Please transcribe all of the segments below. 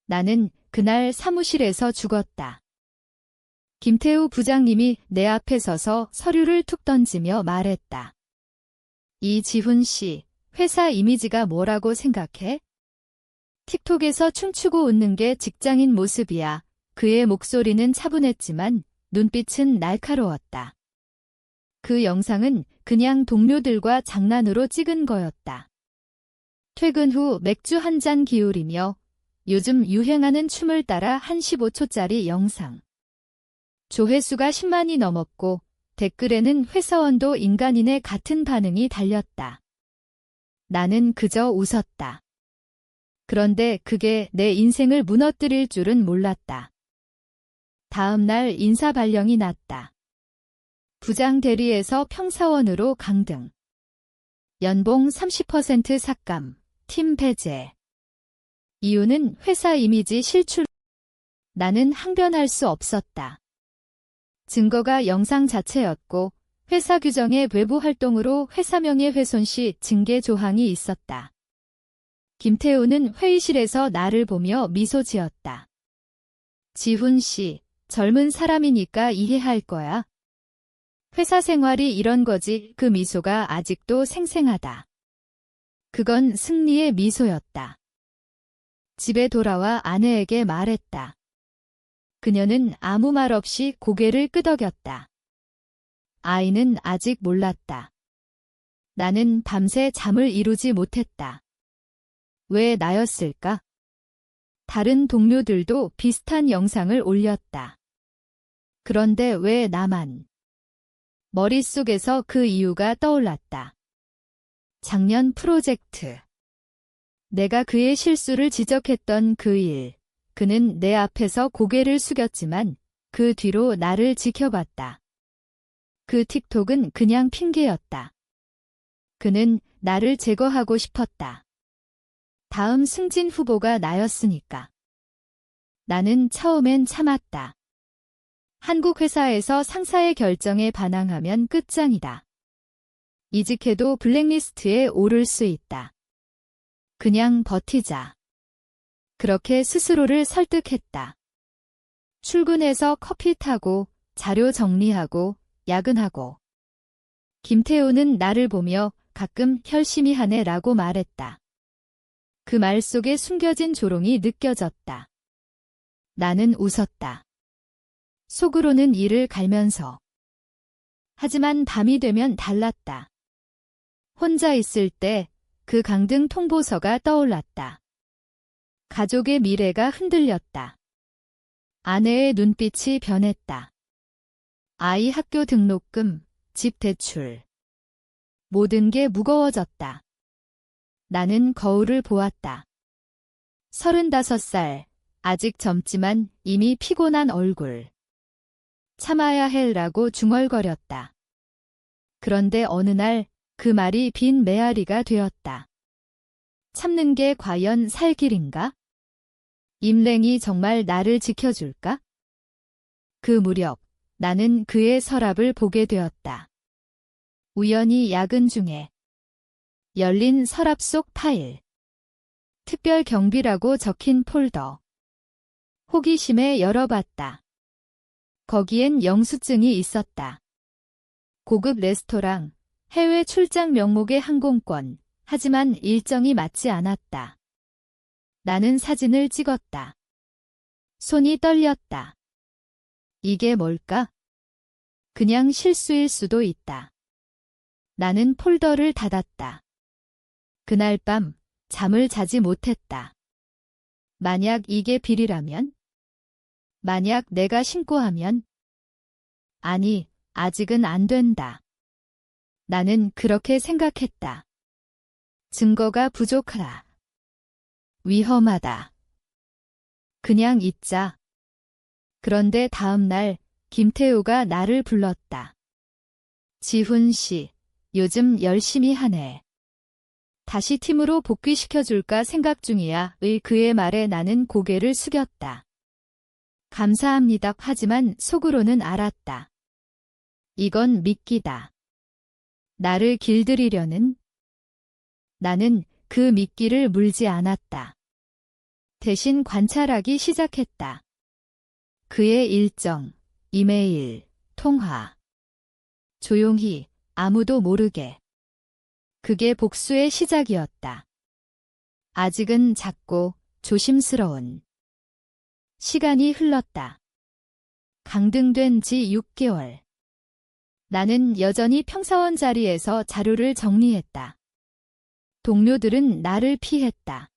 나는 그날 사무실에서 죽었다. 김태우 부장님이 내 앞에 서서 서류를 툭 던지며 말했다. 이지훈 씨, 회사 이미지가 뭐라고 생각해? 틱톡에서 춤추고 웃는 게 직장인 모습이야. 그의 목소리는 차분했지만 눈빛은 날카로웠다. 그 영상은 그냥 동료들과 장난으로 찍은 거였다. 퇴근 후 맥주 한 잔 기울이며 요즘 유행하는 춤을 따라 한 15초짜리 영상. 조회수가 10만이 넘었고 댓글에는 회사원도 인간인의 같은 반응이 달렸다. 나는 그저 웃었다. 그런데 그게 내 인생을 무너뜨릴 줄은 몰랐다. 다음 날 인사 발령이 났다. 부장 대리에서 평사원으로 강등. 연봉 30% 삭감, 팀 배제. 이유는 회사 이미지 실추. 나는 항변할 수 없었다. 증거가 영상 자체였고 회사 규정의 외부 활동으로 회사 명예훼손 시 징계 조항이 있었다. 김태우는 회의실에서 나를 보며 미소 지었다. 지훈 씨, 젊은 사람이니까 이해할 거야. 회사 생활이 이런 거지. 그 미소가 아직도 생생하다. 그건 승리의 미소였다. 집에 돌아와 아내에게 말했다. 그녀는 아무 말 없이 고개를 끄덕였다. 아이는 아직 몰랐다. 나는 밤새 잠을 이루지 못했다. 왜 나였을까? 다른 동료들도 비슷한 영상을 올렸다. 그런데 왜 나만? 머릿속에서 그 이유가 떠올랐다. 작년 프로젝트. 내가 그의 실수를 지적했던 그 일. 그는 내 앞에서 고개를 숙였지만 그 뒤로 나를 지켜봤다. 그 틱톡은 그냥 핑계였다. 그는 나를 제거하고 싶었다. 다음 승진 후보가 나였으니까. 나는 처음엔 참았다. 한국 회사에서 상사의 결정에 반항하면 끝장이다. 이직해도 블랙리스트에 오를 수 있다. 그냥 버티자. 그렇게 스스로를 설득했다. 출근해서 커피 타고 자료 정리하고 야근하고. 김태우는 나를 보며 가끔 열심히 하네라고 말했다. 그 말 속에 숨겨진 조롱이 느껴졌다. 나는 웃었다. 속으로는 이를 갈면서. 하지만 밤이 되면 달랐다. 혼자 있을 때 그 강등 통보서가 떠올랐다. 가족의 미래가 흔들렸다. 아내의 눈빛이 변했다. 아이 학교 등록금, 집 대출. 모든 게 무거워졌다. 나는 거울을 보았다. 35살, 아직 젊지만 이미 피곤한 얼굴. 참아야 해라고 중얼거렸다. 그런데 어느 날 그 말이 빈 메아리가 되었다. 참는 게 과연 살 길인가? 임랭이 정말 나를 지켜줄까? 그 무렵 나는 그의 서랍을 보게 되었다. 우연히 야근 중에 열린 서랍 속 파일. 특별 경비라고 적힌 폴더. 호기심에 열어봤다. 거기엔 영수증이 있었다. 고급 레스토랑, 해외 출장 명목의 항공권, 하지만 일정이 맞지 않았다. 나는 사진을 찍었다. 손이 떨렸다. 이게 뭘까? 그냥 실수일 수도 있다. 나는 폴더를 닫았다. 그날 밤 잠을 자지 못했다. 만약 이게 비리라면? 만약 내가 신고하면? 아니, 아직은 안 된다. 나는 그렇게 생각했다. 증거가 부족하다. 위험하다. 그냥 있자. 그런데 다음 날 김태우가 나를 불렀다. 지훈 씨, 요즘 열심히 하네. 다시 팀으로 복귀시켜줄까 생각 중이야. 그의 말에 나는 고개를 숙였다. 감사합니다. 하지만 속으로는 알았다. 이건 미끼다. 나를 길들이려는. 나는 그 미끼를 물지 않았다. 대신 관찰하기 시작했다. 그의 일정, 이메일, 통화. 조용히, 아무도 모르게. 그게 복수의 시작이었다. 아직은 작고 조심스러운. 시간이 흘렀다. 강등된 지 6개월. 나는 여전히 평사원 자리에서 자료를 정리했다. 동료들은 나를 피했다.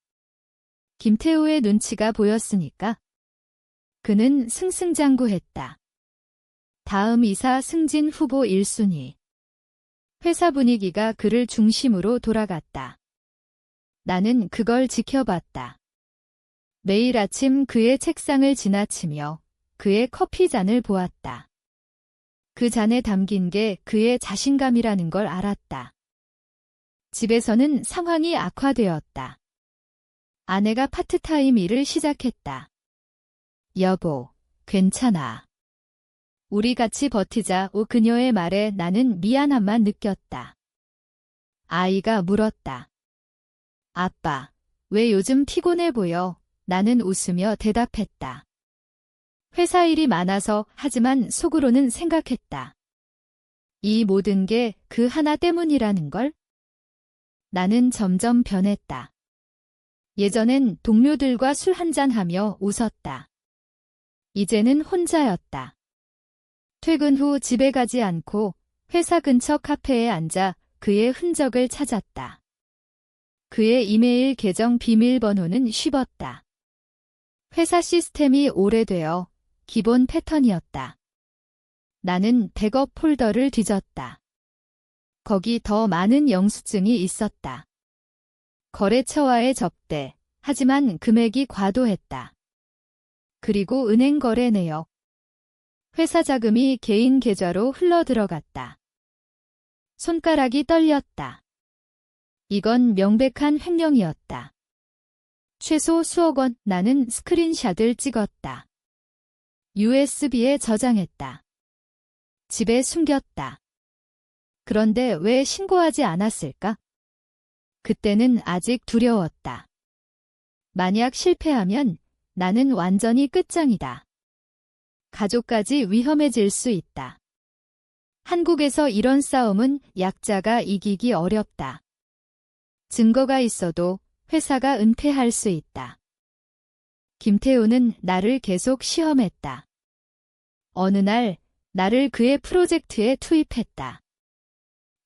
김태우의 눈치가 보였으니까. 그는 승승장구했다. 다음 이사 승진 후보 1순위. 회사 분위기가 그를 중심으로 돌아갔다. 나는 그걸 지켜봤다. 매일 아침 그의 책상을 지나치며 그의 커피잔을 보았다. 그 잔에 담긴 게 그의 자신감이라는 걸 알았다. 집에서는 상황이 악화되었다. 아내가 파트타임 일을 시작했다. 여보, 괜찮아. 우리 같이 버티자. 그녀의 말에 나는 미안함만 느꼈다. 아이가 물었다. 아빠, 왜 요즘 피곤해 보여? 나는 웃으며 대답했다. 회사 일이 많아서. 하지만 속으로는 생각했다. 이 모든 게 그 하나 때문이라는 걸? 나는 점점 변했다. 예전엔 동료들과 술 한잔하며 웃었다. 이제는 혼자였다. 퇴근 후 집에 가지 않고 회사 근처 카페에 앉아 그의 흔적을 찾았다. 그의 이메일 계정 비밀번호는 씹었다. 회사 시스템이 오래되어 기본 패턴이었다. 나는 백업 폴더를 뒤졌다. 거기 더 많은 영수증이 있었다. 거래처와의 접대, 하지만 금액이 과도했다. 그리고 은행 거래 내역. 회사 자금이 개인 계좌로 흘러들어갔다. 손가락이 떨렸다. 이건 명백한 횡령이었다. 최소 수억 원. 나는 스크린샷을 찍었다. USB에 저장했다. 집에 숨겼다. 그런데 왜 신고하지 않았을까? 그때는 아직 두려웠다. 만약 실패하면 나는 완전히 끝장이다. 가족까지 위험해질 수 있다. 한국에서 이런 싸움은 약자가 이기기 어렵다. 증거가 있어도 회사가 은폐할 수 있다. 김태우는 나를 계속 시험했다. 어느 날 나를 그의 프로젝트에 투입했다.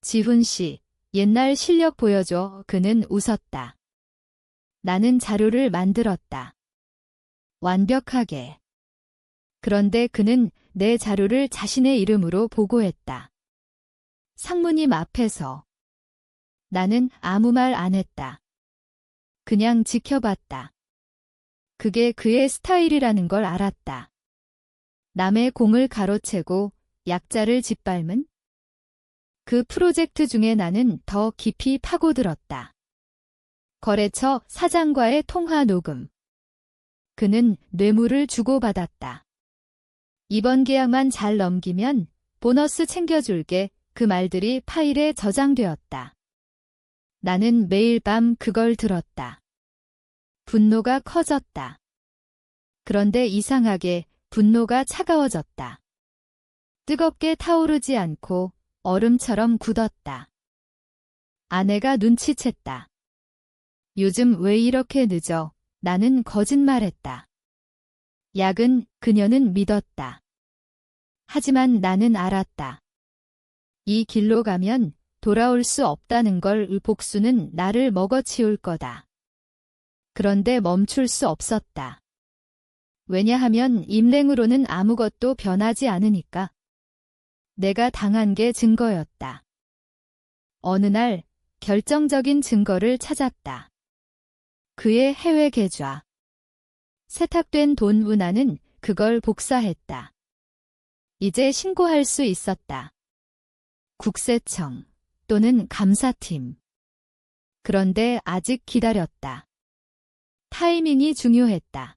지훈 씨, 옛날 실력 보여줘. 그는 웃었다. 나는 자료를 만들었다. 완벽하게. 그런데 그는 내 자료를 자신의 이름으로 보고했다. 상무님 앞에서. 나는 아무 말 안 했다. 그냥 지켜봤다. 그게 그의 스타일이라는 걸 알았다. 남의 공을 가로채고 약자를 짓밟은? 그 프로젝트 중에 나는 더 깊이 파고들었다. 거래처 사장과의 통화 녹음. 그는 뇌물을 주고받았다. 이번 계약만 잘 넘기면 보너스 챙겨줄게. 그 말들이 파일에 저장되었다. 나는 매일 밤 그걸 들었다. 분노가 커졌다. 그런데 이상하게 분노가 차가워졌다. 뜨겁게 타오르지 않고 얼음처럼 굳었다. 아내가 눈치챘다. 요즘 왜 이렇게 늦어? 나는 거짓말했다. 약은 그녀는 믿었다. 하지만 나는 알았다. 이 길로 가면 돌아올 수 없다는 걸. 복수는 나를 먹어치울 거다. 그런데 멈출 수 없었다. 왜냐하면 임랭으로는 아무것도 변하지 않으니까. 내가 당한 게 증거였다. 어느 날 결정적인 증거를 찾았다. 그의 해외 계좌. 세탁된 돈. 나는 그걸 복사했다. 이제 신고할 수 있었다. 국세청 또는 감사팀. 그런데 아직 기다렸다. 타이밍이 중요했다.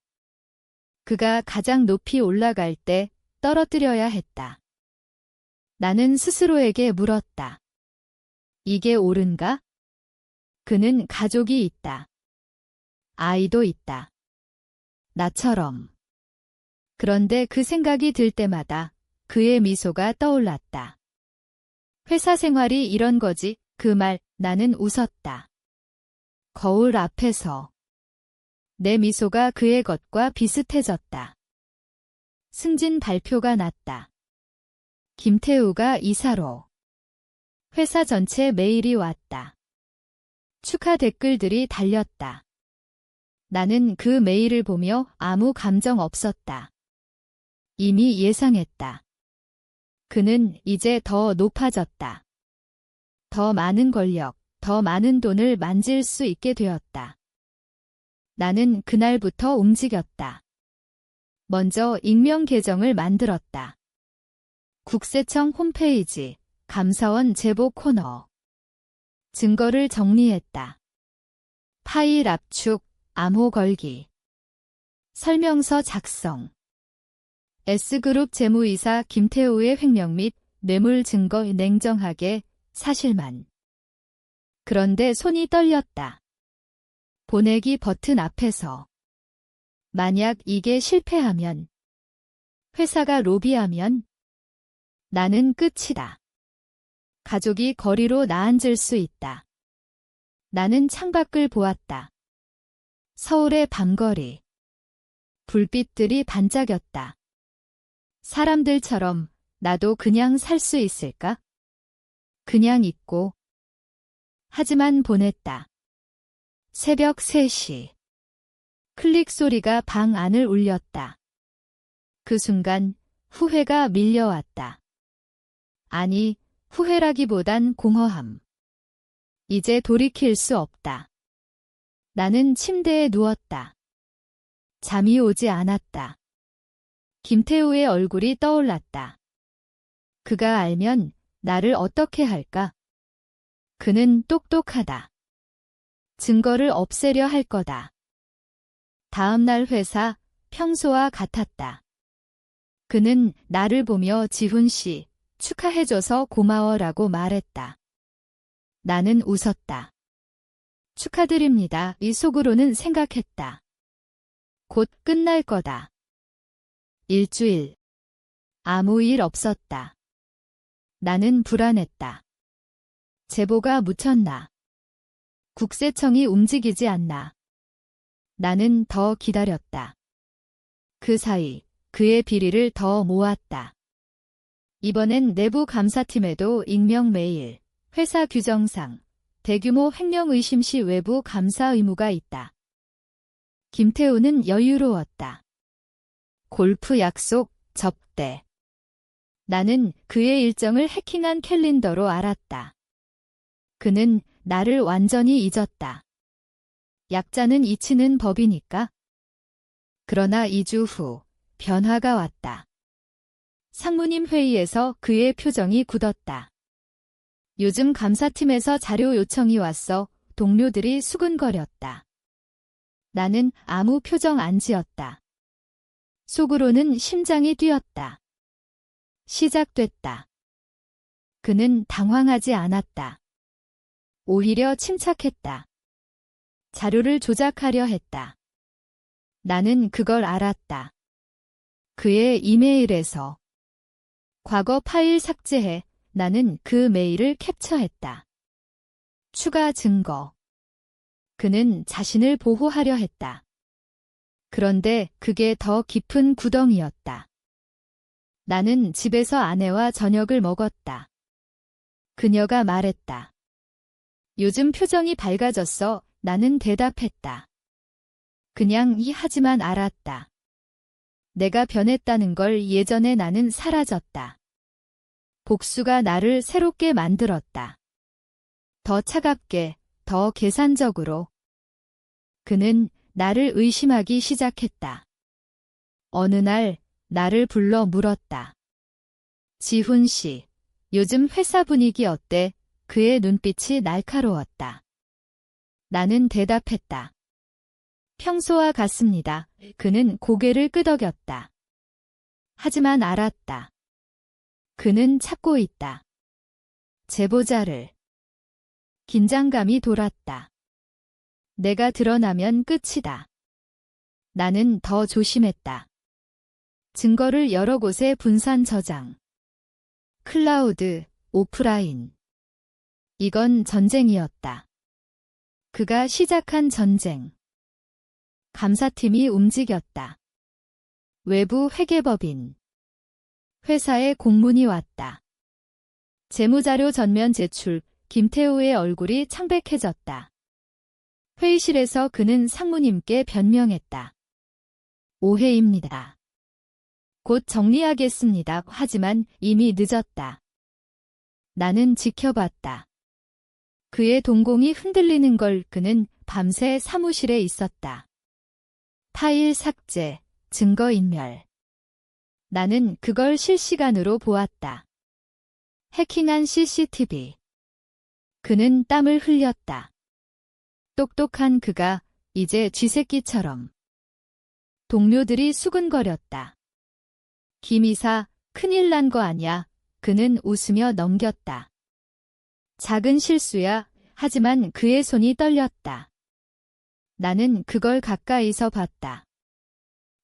그가 가장 높이 올라갈 때 떨어뜨려야 했다. 나는 스스로에게 물었다. 이게 옳은가? 그는 가족이 있다. 아이도 있다. 나처럼. 그런데 그 생각이 들 때마다 그의 미소가 떠올랐다. 회사 생활이 이런 거지. 그 말 나는 웃었다. 거울 앞에서 내 미소가 그의 것과 비슷해졌다. 승진 발표가 났다. 김태우가 이사로. 회사 전체 메일이 왔다. 축하 댓글들이 달렸다. 나는 그 메일을 보며 아무 감정 없었다. 이미 예상했다. 그는 이제 더 높아졌다. 더 많은 권력, 더 많은 돈을 만질 수 있게 되었다. 나는 그날부터 움직였다. 먼저 익명 계정을 만들었다. 국세청 홈페이지, 감사원 제보 코너. 증거를 정리했다. 파일 압축, 암호 걸기. 설명서 작성. S그룹 재무이사 김태우의 횡령 및 뇌물 증거 냉정하게 사실만. 그런데 손이 떨렸다. 보내기 버튼 앞에서. 만약 이게 실패하면, 회사가 로비하면, 나는 끝이다. 가족이 거리로 나앉을 수 있다. 나는 창밖을 보았다. 서울의 밤거리. 불빛들이 반짝였다. 사람들처럼 나도 그냥 살 수 있을까? 그냥 있고. 하지만 보냈다. 새벽 3시. 클릭 소리가 방 안을 울렸다. 그 순간 후회가 밀려왔다. 아니, 후회라기보단 공허함. 이제 돌이킬 수 없다. 나는 침대에 누웠다. 잠이 오지 않았다. 김태우의 얼굴이 떠올랐다. 그가 알면 나를 어떻게 할까? 그는 똑똑하다. 증거를 없애려 할 거다. 다음 날 회사, 평소와 같았다. 그는 나를 보며 지훈 씨, 축하해줘서 고마워라고 말했다. 나는 웃었다. 축하드립니다. 이 속으로는 생각했다. 곧 끝날 거다. 일주일. 아무 일 없었다. 나는 불안했다. 제보가 묻혔나? 국세청이 움직이지 않나? 나는 더 기다렸다. 그 사이 그의 비리를 더 모았다. 이번엔 내부 감사팀에도 익명 메일, 회사 규정상, 대규모 횡령 의심 시 외부 감사 의무가 있다. 김태우는 여유로웠다. 골프 약속, 접대. 나는 그의 일정을 해킹한 캘린더로 알았다. 그는 나를 완전히 잊었다. 약자는 잊히는 법이니까. 그러나 2주 후 변화가 왔다. 상무님 회의에서 그의 표정이 굳었다. 요즘 감사팀에서 자료 요청이 왔어. 동료들이 수근거렸다. 나는 아무 표정 안 지었다. 속으로는 심장이 뛰었다. 시작됐다. 그는 당황하지 않았다. 오히려 침착했다. 자료를 조작하려 했다. 나는 그걸 알았다. 그의 이메일에서. 과거 파일 삭제해. 나는 그 메일을 캡처했다. 추가 증거. 그는 자신을 보호하려 했다. 그런데 그게 더 깊은 구덩이였다. 나는 집에서 아내와 저녁을 먹었다. 그녀가 말했다. 요즘 표정이 밝아졌어. 나는 대답했다. 그냥 하지만 알았다. 내가 변했다는 걸. 예전에 나는 사라졌다. 복수가 나를 새롭게 만들었다. 더 차갑게, 더 계산적으로. 그는 나를 의심하기 시작했다. 어느 날 나를 불러 물었다. 지훈 씨, 요즘 회사 분위기 어때? 그의 눈빛이 날카로웠다. 나는 대답했다. 평소와 같습니다. 그는 고개를 끄덕였다. 하지만 알았다. 그는 찾고 있다. 제보자를. 긴장감이 돌았다. 내가 드러나면 끝이다. 나는 더 조심했다. 증거를 여러 곳에 분산 저장. 클라우드, 오프라인. 이건 전쟁이었다. 그가 시작한 전쟁. 감사팀이 움직였다. 외부 회계법인. 회사에 공문이 왔다. 재무자료 전면 제출. 김태우의 얼굴이 창백해졌다. 회의실에서 그는 상무님께 변명했다. 오해입니다. 곧 정리하겠습니다. 하지만 이미 늦었다. 나는 지켜봤다. 그의 동공이 흔들리는 걸. 그는 밤새 사무실에 있었다. 파일 삭제, 증거 인멸. 나는 그걸 실시간으로 보았다. 해킹한 CCTV. 그는 땀을 흘렸다. 똑똑한 그가 이제 쥐새끼처럼. 동료들이 수근거렸다. 김 이사, 큰일 난 거 아냐? 그는 웃으며 넘겼다. 작은 실수야. 하지만 그의 손이 떨렸다. 나는 그걸 가까이서 봤다.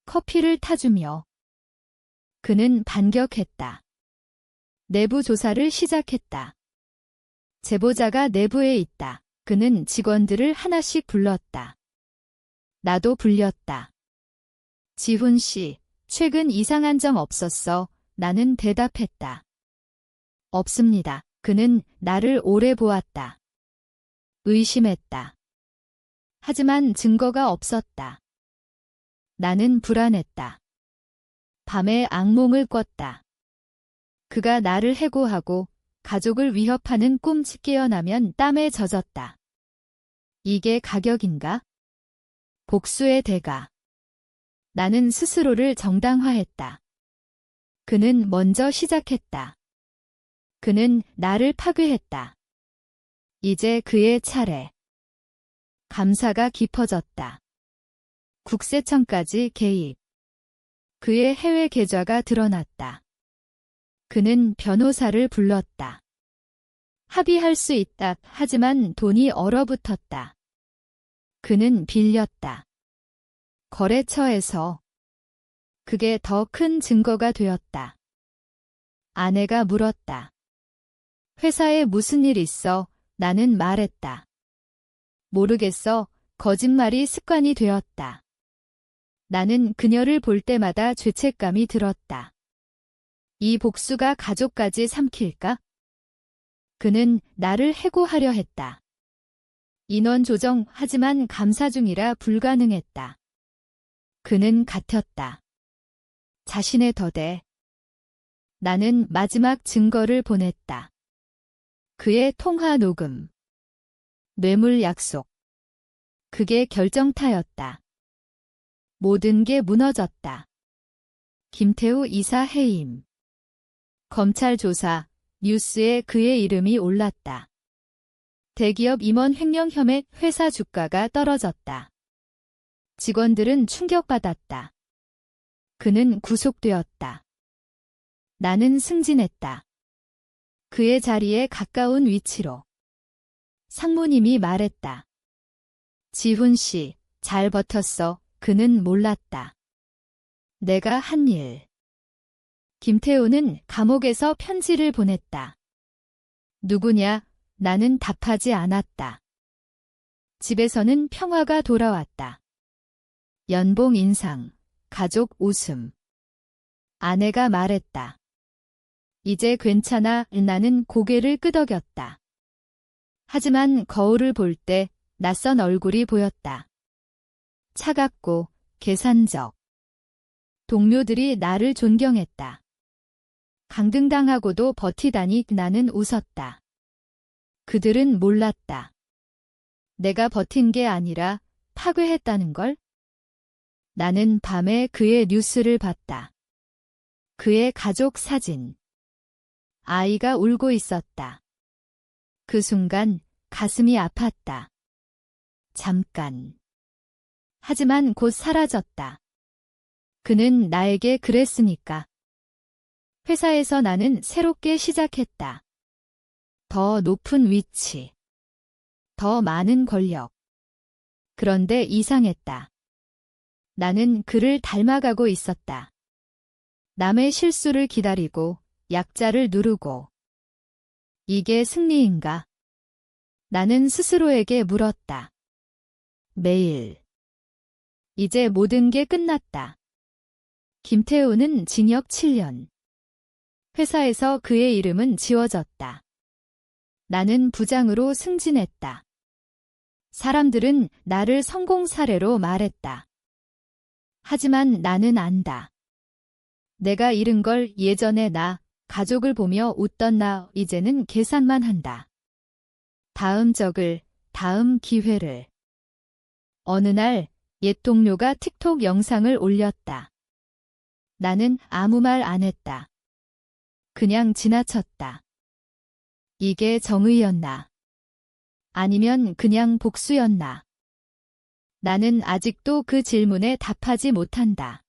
커피를 타주며. 그는 반격했다. 내부 조사를 시작했다. 제보자가 내부에 있다. 그는 직원들을 하나씩 불렀다. 나도 불렸다. 지훈 씨, 최근 이상한 점 없었어? 나는 대답했다. 없습니다. 그는 나를 오래 보았다. 의심했다. 하지만 증거가 없었다. 나는 불안했다. 밤에 악몽을 꿨다. 그가 나를 해고하고 가족을 위협하는 꿈 깨어나면 땀에 젖었다. 이게 가격인가? 복수의 대가. 나는 스스로를 정당화했다. 그는 먼저 시작했다. 그는 나를 파괴했다. 이제 그의 차례. 감사가 깊어졌다. 국세청까지 개입. 그의 해외 계좌가 드러났다. 그는 변호사를 불렀다. 합의할 수 있다. 하지만 돈이 얼어붙었다. 그는 빌렸다. 거래처에서. 그게 더 큰 증거가 되었다. 아내가 물었다. 회사에 무슨 일 있어? 나는 말했다. 모르겠어. 거짓말이 습관이 되었다. 나는 그녀를 볼 때마다 죄책감이 들었다. 이 복수가 가족까지 삼킬까? 그는 나를 해고하려 했다. 인원 조정, 하지만 감사 중이라 불가능했다. 그는 같았다. 자신의 덫에. 나는 마지막 증거를 보냈다. 그의 통화 녹음. 뇌물 약속. 그게 결정타였다. 모든 게 무너졌다. 김태우 이사 해임. 검찰 조사, 뉴스에 그의 이름이 올랐다. 대기업 임원 횡령 혐의 회사 주가가 떨어졌다. 직원들은 충격받았다. 그는 구속되었다. 나는 승진했다. 그의 자리에 가까운 위치로. 상무님이 말했다. 지훈 씨, 잘 버텼어. 그는 몰랐다. 내가 한 일. 김태우는 감옥에서 편지를 보냈다. 누구냐? 나는 답하지 않았다. 집에서는 평화가 돌아왔다. 연봉 인상, 가족 웃음. 아내가 말했다. 이제 괜찮아. 나는 고개를 끄덕였다. 하지만 거울을 볼 때 낯선 얼굴이 보였다. 차갑고 계산적. 동료들이 나를 존경했다. 강등당하고도 버티다니. 나는 웃었다. 그들은 몰랐다. 내가 버틴 게 아니라 파괴했다는 걸? 나는 밤에 그의 뉴스를 봤다. 그의 가족 사진. 아이가 울고 있었다. 그 순간 가슴이 아팠다. 잠깐. 하지만 곧 사라졌다. 그는 나에게 그랬으니까. 회사에서 나는 새롭게 시작했다. 더 높은 위치. 더 많은 권력. 그런데 이상했다. 나는 그를 닮아가고 있었다. 남의 실수를 기다리고 약자를 누르고. 이게 승리인가? 나는 스스로에게 물었다. 매일. 이제 모든 게 끝났다. 김태우는 징역 7년. 회사에서 그의 이름은 지워졌다. 나는 부장으로 승진했다. 사람들은 나를 성공 사례로 말했다. 하지만 나는 안다. 내가 잃은 걸 예전에 나, 가족을 보며 웃던 나, 이제는 계산만 한다. 다음 적을, 다음 기회를. 어느 날 옛 동료가 틱톡 영상을 올렸다. 나는 아무 말 안 했다. 그냥 지나쳤다. 이게 정의였나? 아니면 그냥 복수였나? 나는 아직도 그 질문에 답하지 못한다.